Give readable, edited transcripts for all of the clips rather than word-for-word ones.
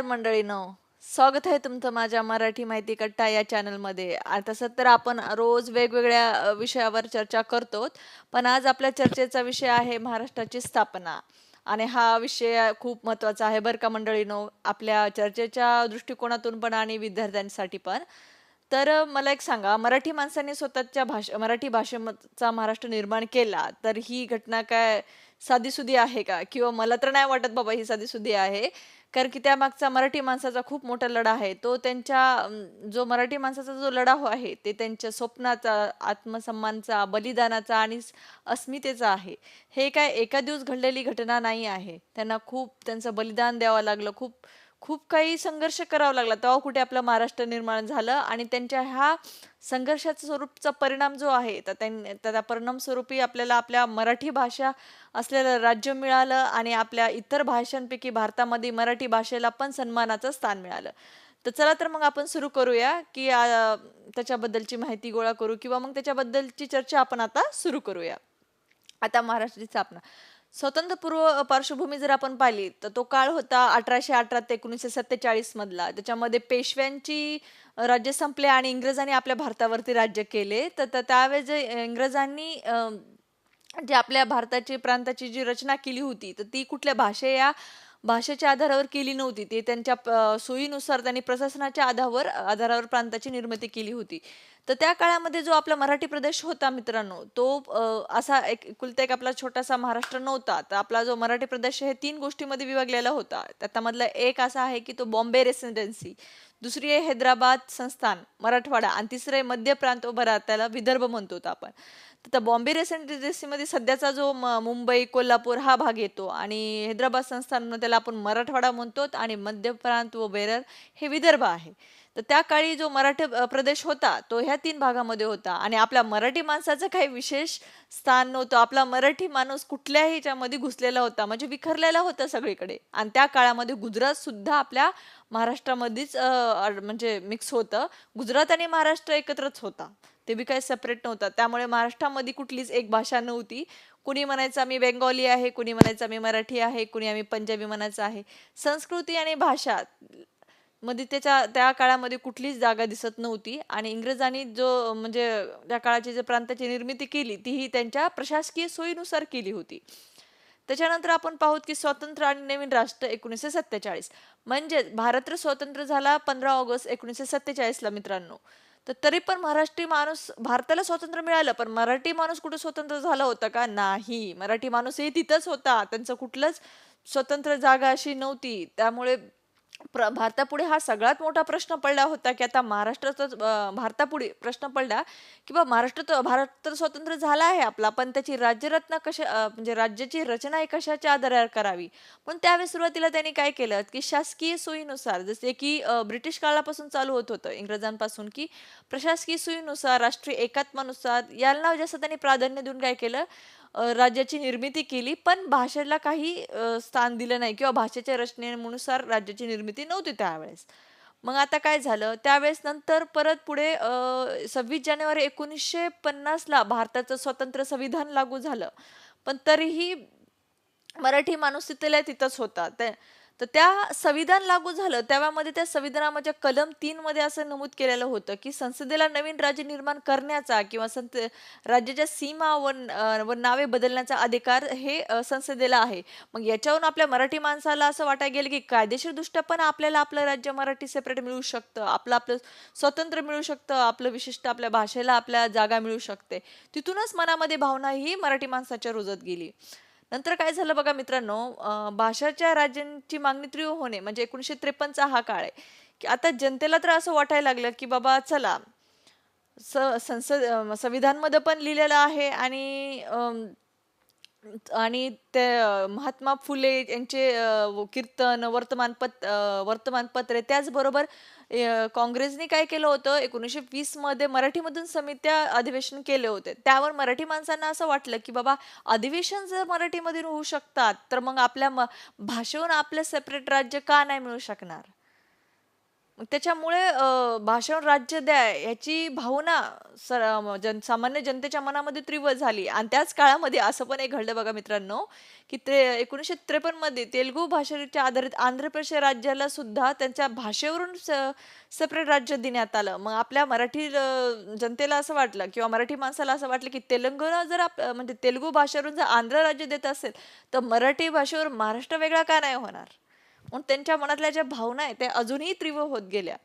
मंडळीनो, स्वागत आहे तुमचं माझ्या मराठी माहिती कट्टा या चॅनलमध्ये. तसं तर आपण रोज वेगवेगळ्या विषयावर चर्चा करतो, पण आज आपल्या चर्चेचा विषय आहे महाराष्ट्राची स्थापना. आणि हा विषय खूप महत्त्वाचा आहे बरं का मंडळीनो, आपल्या चर्चेच्या दृष्टिकोनातून पण आणि विद्यार्थ्यांसाठी पण. तर मला एक सांगा, मराठी माणसांनी स्वतःच्या मराठी भाषेचा महाराष्ट्र निर्माण केला, तर ही घटना काय साधीसुधी आहे का? किंवा मला तर नाही वाटत बाबा ही साधीसुधी आहे. कारण की त्यामागचा मराठी माणसाचा खूप मोठा लढा आहे. तो त्यांच्या जो मराठी माणसाचा जो लढा आहे, ते त्यांच्या स्वप्नाचा, आत्मसन्मानाचा, बलिदानाचा आणि अस्मितेचा आहे. हे काय एका दिवस घडलेली घटना नाही आहे. त्यांना खूप त्यांचं बलिदान द्यावं लागलं. खूप खूप काही संघर्ष करावा लागला. तेव्हा कुठे आपलं महाराष्ट्र निर्माण झालं आणि त्यांच्या ह्या संघर्षाचा स्वरूपचा परिणाम जो आहे, तर त्या परिणाम स्वरूपी आपल्याला आपल्या मराठी भाषा असलेलं राज्य मिळालं आणि आपल्या इतर भाषांपैकी भारतामध्ये मराठी भाषेला पण सन्मानाचं स्थान मिळालं. तर चला तर मग आपण सुरू करूया, की त्याच्याबद्दलची माहिती गोळा करू किंवा मग त्याच्याबद्दलची चर्चा आपण आता सुरू करूया. आता महाराष्ट्राची स्थापना. स्वातंत्र्यपूर्व पार्श्वभूमी जर आपण पाहिली तर तो काळ होता 1818 ते 1947 मधला. त्याच्यामध्ये पेशव्यांची राज्य संपले आणि इंग्रजांनी आपल्या भारतावरती राज्य केले. तर त्यावेळेस जे इंग्रजांनी जे आपल्या भारताची प्रांताची जी रचना केली होती, तर ती कुठल्या भाषेच्या आधारावर केली नव्हती. ते त्यांच्या सोयीनुसार त्यांनी प्रशासनाच्या आधारावर प्रांताची निर्मिती केली होती. तर त्या काळामध्ये जो आपला मराठी प्रदेश होता मित्रांनो, तो असा एकुलता एक आपला छोटासा महाराष्ट्र नव्हता. तर आपला जो मराठी प्रदेश आहे, हे 3 गोष्टींमध्ये विभागलेला होता. त्यामधला एक असा आहे, की तो बॉम्बे रेसिडेन्सी, दुसरी आहे हैदराबाद संस्थान, मराठवाडा आणि तिसरं आहे मध्य प्रांत व बरात, त्याला विदर्भ म्हणतो आपण. तर बॉम्बे रेसिडेन्सीमध्ये सध्याचा जो मुंबई, कोल्हापूर हा भाग येतो आणि हैदराबाद संस्थान त्याला आपण मराठवाडा म्हणतो आणि मध्य प्रांत व बेरर हे विदर्भ आहे. तर त्या काळी जो मराठी प्रदेश होता तो ह्या 3 भागामध्ये होता आणि आपल्या मराठी माणसाचं काही विशेष स्थान नव्हतं. आपला मराठी माणूस कुठल्याही ह्याच्यामध्ये घुसलेला होता, म्हणजे विखरलेला होता सगळीकडे. आणि त्या काळामध्ये गुजरात सुद्धा आपल्या महाराष्ट्रामध्येच म्हणजे मिक्स होतं. गुजरात आणि महाराष्ट्र एकत्रच होता. ते बी काही सेपरेट नव्हतं. त्यामुळे महाराष्ट्रामध्ये कुठलीच एक भाषा नव्हती. कुणी म्हणायचं आम्ही बेंगॉली आहे, कुणी म्हणायचं आम्ही मराठी आहे, कुणी आम्ही पंजाबी म्हणायचं आहे. संस्कृती आणि भाषा मध्ये त्या काळामध्ये कुठलीच जागा दिसत नव्हती आणि इंग्रजांनी जो म्हणजे त्या काळाची जी प्रांताची निर्मिती केली, ती ही त्यांच्या प्रशासकीय सोयीनुसार केली होती. त्याच्यानंतर आपण पाहूत की स्वातंत्र्य आणि नवीन राष्ट्र 1947, म्हणजे भारत स्वतंत्र झाला 15 ऑगस्ट 1947 ला मित्रांनो. तर तरी पण महाराष्ट्री माणूस, भारताला स्वातंत्र्य मिळालं पण मराठी माणूस कुठे स्वतंत्र झाला होता का? नाही. मराठी माणूसही तिथंच होता. त्यांचं कुठलंच स्वतंत्र जागा अशी नव्हती. त्यामुळे भारतापुढे हा सगळ्यात मोठा प्रश्न पडला होता, की आता महाराष्ट्राचाच भारतापुढे प्रश्न पडला, की बा भारत तर स्वतंत्र झाला आहे आपला, पण त्याची राज्यरचना म्हणजे राज्याची रचना ही कशाच्या आधारावर करावी. पण त्यावेळेस सुरुवातीला त्यांनी काय केलं, की शासकीय सोयीनुसार, जसे की ब्रिटिश काळापासून चालू होत होतं इंग्रजांपासून, की प्रशासकीय सोयीनुसार, राष्ट्रीय एकात्मानुसार याला जास्त त्यांनी प्राधान्य देऊन काय केलं, राज्याची निर्मिती केली. पण भाषेला काही स्थान दिलं नाही किंवा भाषेच्या रचनेनुसार राज्याची निर्मिती नव्हती त्यावेळेस. मग आता काय झालं, त्यावेळेस नंतर परत पुढे 26 जानेवारी 1950 ला भारताचं स्वतंत्र संविधान लागू झालं. पण तरीही मराठी माणूस तिथल्या तिथंच होता. तर त्या संविधान लागू झालं त्यामध्ये त्या संविधानामध्ये कलम 3 मध्ये असं नमूद केलेलं होतं, की संसदेला नवीन राज्य निर्माण करण्याचा किंवा राज्याच्या सीमा व नावे बदलण्याचा अधिकार हे संसदेला आहे. मग याच्यावरून आपल्या मराठी माणसाला असं वाटायला गेलं, की कायदेशीरदृष्ट्या पण आपल्याला आपलं राज्य मराठी सेपरेट मिळू शकतं, आपलं स्वतंत्र मिळू शकतं, आपलं विशिष्ट आपल्या भाषेला आपल्या जागा मिळू शकते. तिथूनच मनामध्ये भावना ही मराठी माणसाच्या रुजत गेली. नंतर काय झालं बघा मित्रांनो, भाषाच्या राज्यांची मागणी तीव्र होणे म्हणजे 1953 हा काळ आहे, की आता जनतेला तर असं वाटायला लागलं, की बाबा चला, संविधानमध्ये पण लिहिलेलं आहे आणि आणि ते महात्मा फुले यांचे कीर्तन, वर्तमानपत्रे, त्याचबरोबर काँग्रेसने काय केलं होतं 1920 मध्ये मराठीमधून समित्या अधिवेशन केले होते. त्यावर मराठी माणसांना असं वाटलं, की बाबा अधिवेशन जर मराठीमधून होऊ शकतात, तर मग आपल्या भाषेहून आपलं सेपरेट राज्य का नाही मिळू शकणार? मग त्याच्यामुळे भाषण राज्य द्या याची भावना सामान्य जनतेच्या मनामध्ये तीव्र झाली आणि त्याच काळामध्ये असं पण एक घडलं बघा मित्रांनो, की ते 1953 मध्ये तेलुगू भाषेच्या आधारित आंध्र प्रदेश राज्याला सुद्धा त्यांच्या भाषेवरून सेपरेट राज्य देण्यात आलं. मग आपल्या मराठी जनतेला असं वाटलं किंवा मराठी माणसाला असं वाटलं, की तेलंगणा जर म्हणजे तेलुगू भाषेवरून जर आंध्र राज्य देत असेल, तर मराठी भाषेवर महाराष्ट्र वेगळा का नाही होणार? म्हणून त्यांच्या मनातल्या ज्या भावना आहेत त्या अजूनही तीव्र होत गेल्या.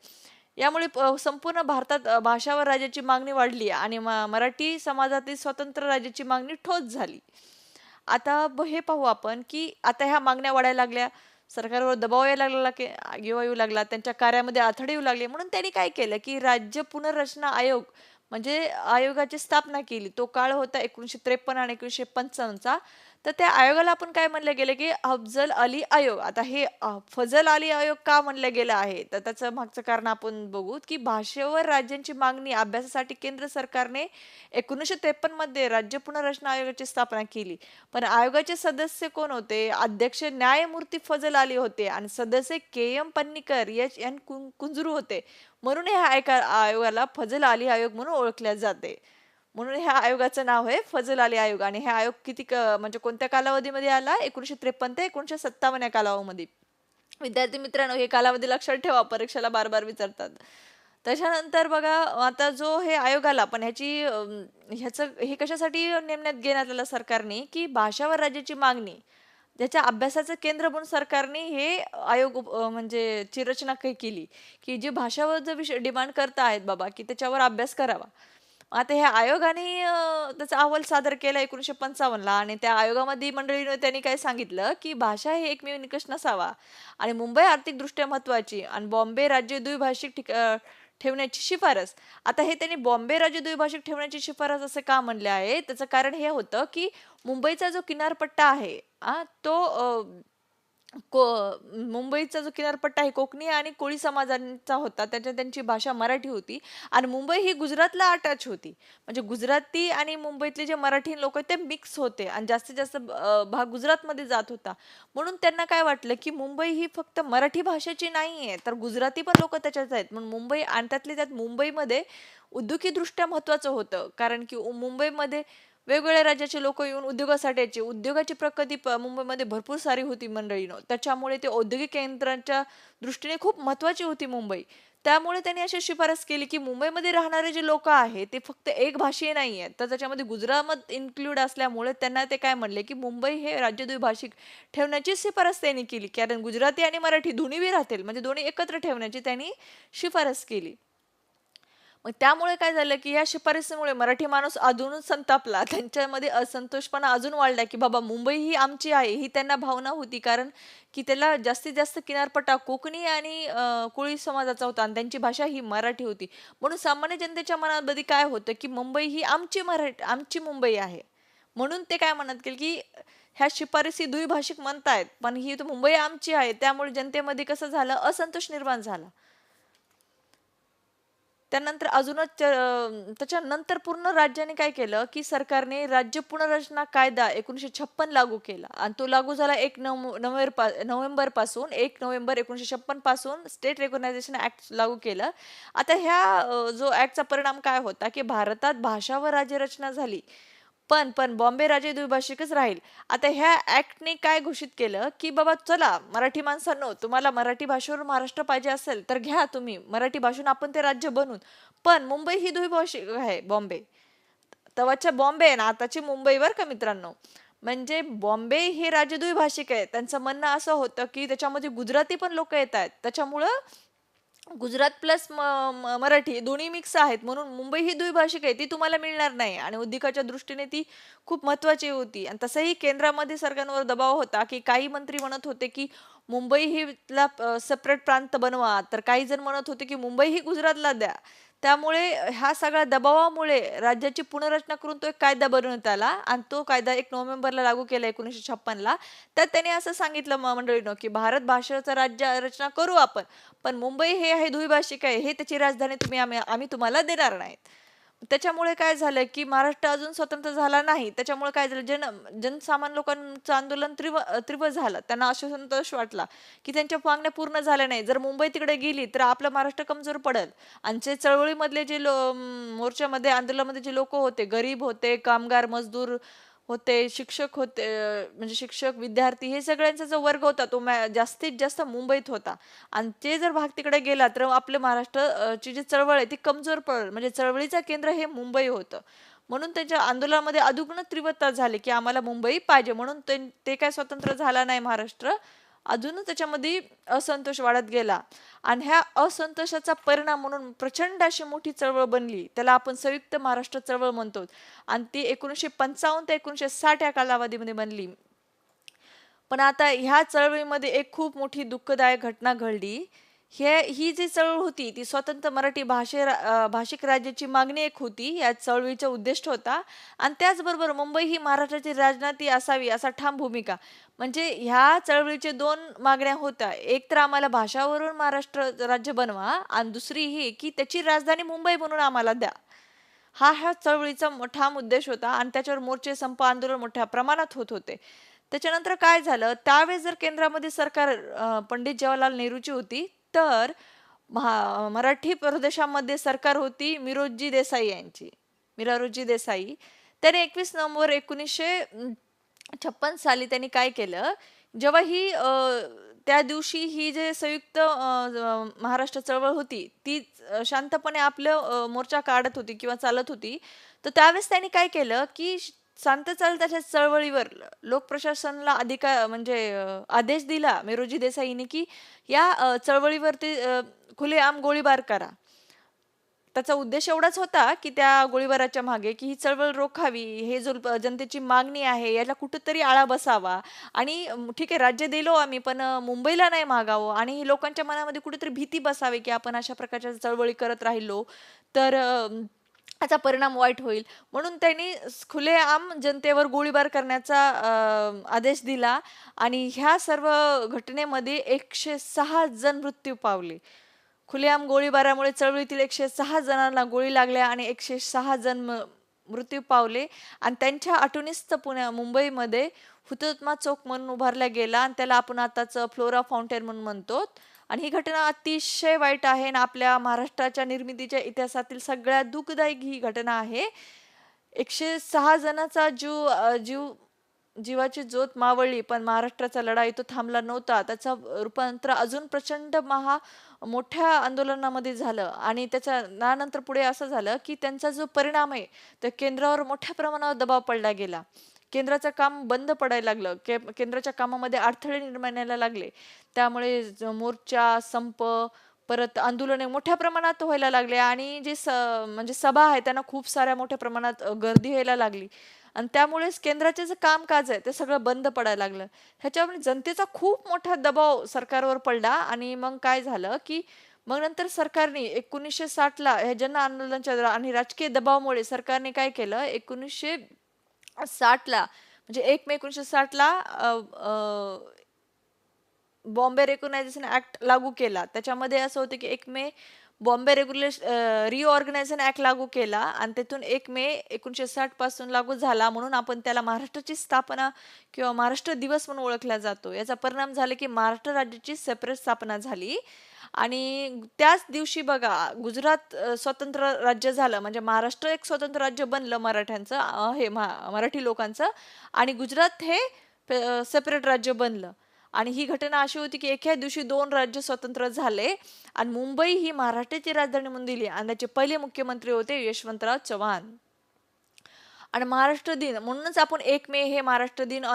यामुळे संपूर्ण भारतात भाषा व राज्याची मागणी वाढली आणि मराठी समाजातील स्वतंत्र राज्याची मागणी ठोस झाली. आता हे पाहू आपण, की आता ह्या मागण्या वाढायला लागल्या, सरकारवर दबाव यायला लागला, की येऊ लागला, त्यांच्या कार्यामध्ये अडथळे येऊ लागले. म्हणून त्यांनी काय केलं, की राज्य पुनर्रचना आयोग म्हणजे आयोगाची स्थापना केली. तो काळ होता 1953 आणि 1955चा. तर त्या आयोगाला आपण काय म्हणलं गेलं, की अफजल अली आयोग. आता हे फजल अली आयोग का म्हणलं गेलं आहे, तर त्याचं मागचं कारण आपण बघू, की भाषेवर राज्यांची मागणी अभ्यासासाठी केंद्र सरकारने 1953 मध्ये राज्य पुनर्रचना आयोगाची स्थापना केली. पण आयोगाचे सदस्य कोण होते? अध्यक्ष न्यायमूर्ती फजल अली होते आणि सदस्य K M Panikkar, H N Kunzru होते. म्हणून ह्या आयोगाला फजल अली आयोग म्हणून ओळखले जाते. म्हणून ह्या आयोगाचं नाव आहे फजल अली आयोग आणि हे आयोग किती म्हणजे कोणत्या कालावधीमध्ये आला? 1953 ते 1957 या कालावधीमध्ये. विद्यार्थी मित्रांनो, हे कालावधी लक्षात ठेवा, परीक्षेला बार बार विचारतात. त्याच्यानंतर बघा, आता जो हे आयोग आला, पण ह्याचं हे कशासाठी नेमण्यात घेण्यात आलं सरकारने, की भाषा व राज्याची मागणी ज्याच्या अभ्यासाचं केंद्र म्हणून सरकारने हे आयोग म्हणजे ची रचना केली, की जी भाषावर जो विषय डिमांड करता आहेत बाबा, की त्याच्यावर अभ्यास करावा. आता ह्या आयोगाने त्याचा अहवाल सादर केला 1955 आणि त्या आयोगामध्ये मंडळीने त्यांनी काय सांगितलं, की भाषा हे एकमेव निकष नसावा आणि मुंबई आर्थिकदृष्ट्या महत्वाची आणि बॉम्बे राज्य द्विभाषिक ठेवण्याची शिफारस. आता हे त्यांनी बॉम्बे राज्य द्विभाषिक ठेवण्याची शिफारस असे का म्हणले आहे? त्याचं कारण हे होतं, की मुंबईचा जो किनारपट्टा आहे तो को मुंबईचा जो किनारपट्टा आहे कोकणी आणि कोळी समाजांचा होता. त्यांची भाषा मराठी होती आणि मुंबई ही गुजरातला अटॅच होती. म्हणजे गुजराती आणि मुंबईतले जे मराठी लोक आहेत ते मिक्स होते आणि जास्तीत जास्त भाग गुजरातमध्ये जात होता. म्हणून त्यांना काय वाटलं, की मुंबई ही फक्त मराठी भाषेची नाही आहे, तर गुजराती पण लोक त्याच्यात आहेत. म्हणून मुंबई आणि त्यातल्या त्यात मुंबईमध्ये औद्योगिकदृष्ट्या महत्त्वाचं होतं. कारण की मुंबईमध्ये वेगवेगळ्या राज्याचे लोक येऊन उद्योगासाठी यायचे. उद्योगाची प्रगती मुंबईमध्ये भरपूर सारी होती मंडळीनो. त्याच्यामुळे ते औद्योगिक केंद्रांच्या दृष्टीने खूप महत्त्वाची होती मुंबई. त्यामुळे त्यांनी अशी शिफारस केली, की मुंबईमध्ये राहणारे जे लोक आहेत ते फक्त एक भाषीय नाही आहेत. तर त्याच्यामध्ये गुजरात इन्क्लूड असल्यामुळे त्यांना ते काय म्हणले, की मुंबई हे राज्य द्विभाषिक ठेवण्याची शिफारस त्यांनी केली. कारण गुजराती आणि मराठी दोन्ही बी राहतील, म्हणजे दोन्ही एकत्र ठेवण्याची त्यांनी शिफारस केली. मग त्यामुळे काय झालं, की या शिफारसीमुळे मराठी माणूस अजून संतापला. त्यांच्यामध्ये असंतोषपणा अजून वाढला, की बाबा मुंबई ही आमची आहे, ही त्यांना भावना होती. कारण की त्याला जास्तीत जास्त किनारपट्टा कोकणी आणि कोळी समाजाचा होता आणि त्यांची भाषा ही मराठी होती. म्हणून सामान्य जनतेच्या मनामध्ये काय होतं, की मुंबई ही आमची मुंबई आहे. म्हणून ते काय म्हणत गेले, की ह्या शिफारसी द्विभाषिक म्हणतायत, पण ही तर मुंबई आमची आहे. त्यामुळे जनतेमध्ये कसं झालं, असंतोष निर्माण झाला. त्यानंतर अजूनच त्याच्यानंतर पूर्ण राज्याने काय केलं, की सरकारने राज्य पुनर्रचना कायदा 1956 लागू केला आणि तो लागू झाला 1 नोव्हेंबर पासून 1 नोव्हेंबर 1956 पासून स्टेट रेकॉग्नायझेशन ऍक्ट लागू केलं. आता जो ऍक्टचा परिणाम काय होता, की भारतात भाषा व राज्यरचना झाली. पण बॉम्बे राज्य द्विभाषिकच राहील. आता ह्या ऍक्टने काय घोषित केलं, की बाबा चला मराठी माणसांनो, तुम्हाला मराठी भाषेवर महाराष्ट्र पाहिजे असेल तर घ्या तुम्ही मराठी भाषेतून आपण ते राज्य बनवून. पण मुंबई ही द्विभाषिक आहे. बॉम्बे तेव्हाच्या बॉम्बे आहे ना, आताची मुंबई बरं का मित्रांनो. म्हणजे बॉम्बे हे राज्य द्विभाषिक आहे. त्यांचं म्हणणं असं होतं, की त्याच्यामध्ये गुजराती पण लोक येत आहेत. त्याच्यामुळं गुजरात प्लस मराठी दोन्ही मिक्स आहेत. म्हणून मुंबई ही द्विभाषिक आहे, ती तुम्हाला मिळणार नाही आणि उद्योगाच्या दृष्टीने ती खूप महत्त्वाची होती. आणि तसंही केंद्रामध्ये सरकारवर दबाव होता, की काही मंत्री म्हणत होते, की मुंबई ला सेपरेट प्रांत बनवा, तर काही जण म्हणत होते, की मुंबई ही गुजरातला द्या. त्यामुळे ह्या सगळ्या दबावामुळे राज्याची पुनर्रचना करून तो एक कायदा बनवण्यात आला आणि तो कायदा 1 नोव्हेंबरला लागू केला 1956ला. तर त्याने असं सांगितलं मंडळीनं, की भारत भाषेचं राज्य रचना करू आपण, पण मुंबई हे आहे द्विभाषिक आहे, हे त्याची राजधानी आम्ही तुम्हाला देणार नाहीत. त्याच्यामुळे काय झालं, की महाराष्ट्र अजून स्वतंत्र झाला नाही. त्याच्यामुळे काय झालं, जनसामान्य लोकांचं आंदोलन तीव्र झालं. त्यांना असंतोष वाटला, की त्यांच्या मागण्या पूर्ण झाल्या नाही. जर मुंबई तिकडे गेली, तर आपलं महाराष्ट्र कमजोर पडेल. आणि जे चळवळीमधले जे मोर्चामध्ये, आंदोलनामध्ये जे लोकं होते, गरीब होते, कामगार, मजदूर होते, शिक्षक होते, म्हणजे शिक्षक, विद्यार्थी, हे सगळ्यांचा जो वर्ग होता तो जास्तीत जास्त मुंबईत होता. आणि ते जर भाग तिकडे गेला तर आपलं महाराष्ट्र ची जी चळवळ आहे ती कमजोर पडेल. म्हणजे चळवळीचं केंद्र हे मुंबई होतं. म्हणून त्यांच्या आंदोलनामध्ये अदुग्न तीव्रता झाली, की आम्हाला मुंबई पाहिजे. म्हणून ते काय स्वतंत्र झाला नाही महाराष्ट्र. अजूनच त्याच्यामध्ये असंतोष वाढत गेला. आणि ह्या असंतोषाचा परिणाम म्हणून प्रचंड अशी मोठी चळवळ बनली. त्याला आपण संयुक्त महाराष्ट्र चळवळ म्हणतो. आणि ती 1955 ते 1960 या कालावधीमध्ये बनली. पण आता ह्या चळवळीमध्ये एक खूप मोठी दुःखदायक घटना घडली. ही जी चळवळ होती ती स्वतंत्र मराठी भाषिक राज्याची मागणी एक होती. या चळवळीचा उद्दिष्ट होता. आणि त्याचबरोबर मुंबई ही महाराष्ट्राची राजधानी असावी असा ठाम भूमिका. म्हणजे ह्या चळवळीचे दोन मागण्या होत्या. एक तर आम्हाला भाषावरून महाराष्ट्र राज्य बनवा, आणि दुसरी ही की त्याची राजधानी मुंबई म्हणून आम्हाला द्या. ह्या चळवळीचा ठाम उद्देश होता. आणि त्याच्यावर मोर्चे, संप, आंदोलन मोठ्या प्रमाणात होत होते. त्याच्यानंतर काय झालं, त्यावेळेस जर केंद्रामध्ये सरकार पंडित जवाहरलाल नेहरूची होती, तर मराठी प्रदेशामध्ये सरकार होती मिरारोजी देसाई. त्याने 21 नोव्हेंबर 1956 साली त्यांनी काय केलं, जेव्हा त्या दिवशी ही जे संयुक्त महाराष्ट्र चळवळ होती ती शांतपणे आपलं मोर्चा काढत होती किंवा चालत होती, तर त्यावेळेस त्यांनी काय केलं, की शांत चालत्या चळवळीवर लोकप्रशासनाला म्हणजे आदेश दिला मोरारजी देसाईंनी, की या चळवळीवरती खुलेआम गोळीबार करा. त्याचा उद्देश एवढाच होता, की त्या गोळीबाराच्या मागे, की ही चळवळ रोखावी, हे जो जनतेची मागणी आहे याला कुठेतरी आळा बसावा. आणि ठीक आहे, राज्य दिलो आम्ही, पण मुंबईला नाही मागावं. आणि लोकांच्या मनामध्ये कुठेतरी भीती बसावी, की आपण अशा प्रकारच्या चळवळी करत राहिलो तर याचा परिणाम वाईट होईल. म्हणून त्यांनी खुलेआम जनतेवर गोळीबार करण्याचा आदेश दिला. आणि ह्या सर्व घटनेमध्ये 106 जण मृत्यू पावले. खुलेआम गोळीबारामुळे चळवळीतील 106 जणांना गोळी लागल्या आणि 106 जण मृत्यू पावले. आणि त्यांच्या आठवणीस्त मुंबईमध्ये हुतात्मा चौक म्हणून उभारला गेला, आणि त्याला आपण आताच फ्लोरा फाउंटेन म्हणून म्हणतो. आणि ही घटना अतिशय वाईट आहे आणि आपल्या महाराष्ट्राच्या निर्मितीच्या इतिहासातील सगळ्यात दुःखदायक ही घटना आहे. 106 जणांचा जीवाची ज्योत मावळली, पण महाराष्ट्राचा लढाई तो थांबला नव्हता. त्याचं रूपांतर अजून प्रचंड मोठ्या आंदोलनामध्ये झालं. आणि त्यानंतर पुढे असं झालं, की त्यांचा जो परिणाम आहे तर केंद्रावर मोठ्या प्रमाणावर दबाव पडला गेला. केंद्राचं काम बंद पडायला लागलं. केंद्राच्या कामामध्ये अडथळे निर्माण व्हायला लागले. त्यामुळे मोर्चा, संप, परत आंदोलने मोठ्या प्रमाणात व्हायला लागले. आणि म्हणजे सभा आहे त्यांना खूप साऱ्या मोठ्या प्रमाणात गर्दी व्हायला लागली. आणि त्यामुळेच केंद्राचे जे कामकाज आहे ते सगळं बंद पडायला लागलं. ह्याच्यामुळे जनतेचा खूप मोठा दबाव सरकारवर पडला. आणि मग काय झालं, की मग नंतर सरकारने 1960ला ह्या जन आंदोलनाच्या आणि राजकीय दबावामुळे सरकारने काय केलं, 1960ला म्हणजे 1 मे 1960ला बॉम्बे रेकॉग्नायझेशन ऍक्ट लागू केला. त्याच्यामध्ये असं होतं, की 1 मे बॉम्बे रिऑर्गनायझेशन ऍक्ट लागू केला. आणि तिथून 1 मे 1960 पासून लागू झाला. म्हणून आपण त्याला महाराष्ट्राची स्थापना किंवा महाराष्ट्र दिवस म्हणून ओळखला जातो. याचा परिणाम झाला, की महाराष्ट्र राज्याची सेपरेट स्थापना झाली. आणि त्याच दिवशी बघा, गुजरात स्वतंत्र राज्य झालं. म्हणजे महाराष्ट्र एक स्वतंत्र राज्य बनलं मराठ्यांचं, हे मराठी लोकांचं. आणि गुजरात हे सेपरेट राज्य बनलं. आणि ही घटना अशी होती, की एका दिवशी 2 राज्य स्वतंत्र झाले. आणि मुंबई ही महाराष्ट्राची राजधानी म्हणून दिली. आणि त्याचे पहिले मुख्यमंत्री होते यशवंतराव चव्हाण. आणि महाराष्ट्र दिन म्हणूनच आपण 1 मे हे महाराष्ट्र दिन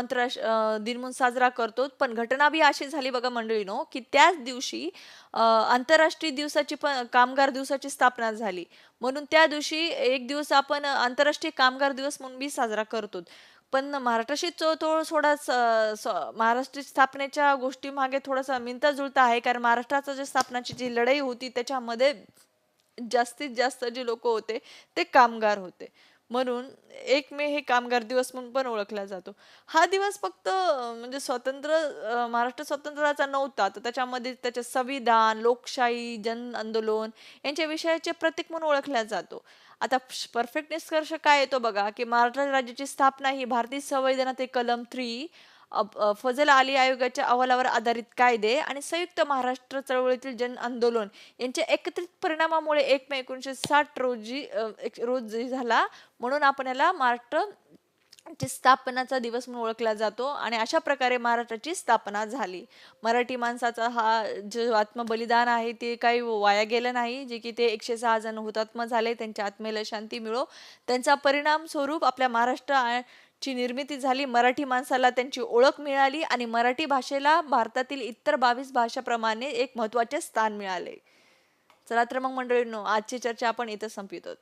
दिन म्हणून साजरा करतो. पण घटना बी अशी झाली बघा मंडळीनो, की त्याच दिवशी आंतरराष्ट्रीय दिवसाची पण कामगार दिवसाची स्थापना झाली. म्हणून त्या दिवशी एक दिवस आपण आंतरराष्ट्रीय कामगार दिवस म्हणून बी साजरा करतो. पण महाराष्ट्राशी थोडा महाराष्ट्र स्थापनेच्या गोष्टी मागे थोडासा मिळता जुळता आहे. कारण महाराष्ट्राचं जे स्थापनाची जी लढाई होती त्याच्यामध्ये जास्तीत जास्त जे लोक होते ते कामगार होते. म्हणून 1 मे हे कामगार दिवस म्हणून पण ओळखला जातो. हा दिवस फक्त म्हणजे महाराष्ट्र स्वतंत्राचा नव्हता, तर त्याच्यामध्ये त्याचे संविधान, लोकशाही, जन आंदोलन यांच्या विषयाचे प्रतीक म्हणून ओळखला जातो. आता परफेक्ट निष्कर्ष काय येतो बघा, की महाराष्ट्र राज्याची स्थापना ही भारतीय संविधानातील कलम 3, फजल अली आयोगाच्या अहवालावर आधारित कायदे आणि संयुक्त महाराष्ट्र चळवळीतील जन आंदोलन यांच्या एकत्रित परिणामामुळे 1 मे 1960 रोजी झाला. म्हणून आपण याला महाराष्ट्र ची स्थापनाचा दिवस म्हणून ओळखला जातो आणि अशा प्रकारे महाराष्ट्राची स्थापना झाली. मराठी माणसाचा हा जो आत्मबलिदान आहे ते काही वाया गेलं नाही. जे की ते 106 जण हुतात्मा झाले, त्यांच्या आत्मेला शांती मिळो. त्यांचा परिणाम स्वरूप आपल्या ची निर्मिती झाली. मराठी माणसाला त्यांची ओळख मिळाली आणि मराठी भाषेला भारतातील इतर 22 भाषाप्रमाणे एक महत्त्वाचे स्थान मिळाले. चला तर मग मंडळींनो, आजची चर्चा आपण इथं संपवितो.